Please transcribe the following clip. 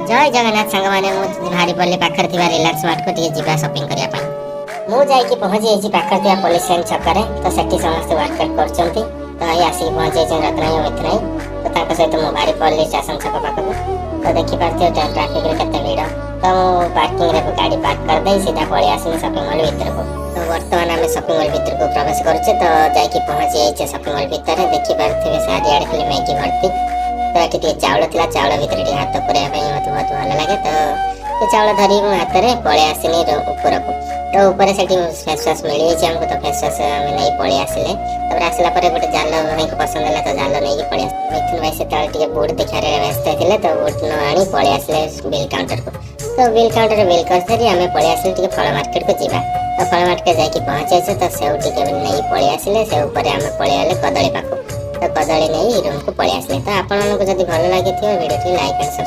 जय जगन्नाथ सांग मैंने बाहरी पड़े पाखर थी रिलाक्स मार्ट को जी शॉपिंग करने मुझे पहुंची जाइए पाखर थी पुलिस लाइन छक तो सेठी समस्त वर्कआउट कर तो ये आसिक पहुंची जाइए रत्नाई मित्र तो सहित मुझे बाहरी पड़े स्टेशन छक पाखक तो देखिपे ट्राफिक केते भिड़ तो पार्किंग गाड़ी पार्क करदे सीधा पलि आसनी शॉपिंग मॉल भीतर को तो बर्तमान आम शॉपिंग मॉल भीतर को प्रवेश करुचे तो जाकि पहुंची जाइए शॉपिंग मॉल भितर देखिपे सारियाड़े खाली मैगी भर्ती तो ये चाउल थी चाउल भीतर हाथ पूरा मत बहुत भल लगे तो चाउल धरी हाथ में पलि आसनी ऊपर को तो ऊपर से फेस वाश मिल जाए हमको तो फेस वाश नहीं पलि आसिले आसला गोटे जाल भाई को पसंद है तो जाल नहीं पलि मिथुन भाई से तले बोर्ड देखा व्यस्त थे तो बोर्ड न आनी पलि आसिले बिल काउंटर को तो बिल काउंटर बिल कर सारी आम पलि आसिले फल मार्केट को जावा तो फल मार्केट जाकि पहुंचे तो सेव टी नहीं पलि आसिले से ऊपर आम पलि आले कदली पाखु तो कदली नहीं रूम को पलि आसिले तो आपको जब भल लगी वीडियो लाइक एंड सब्सक्राइब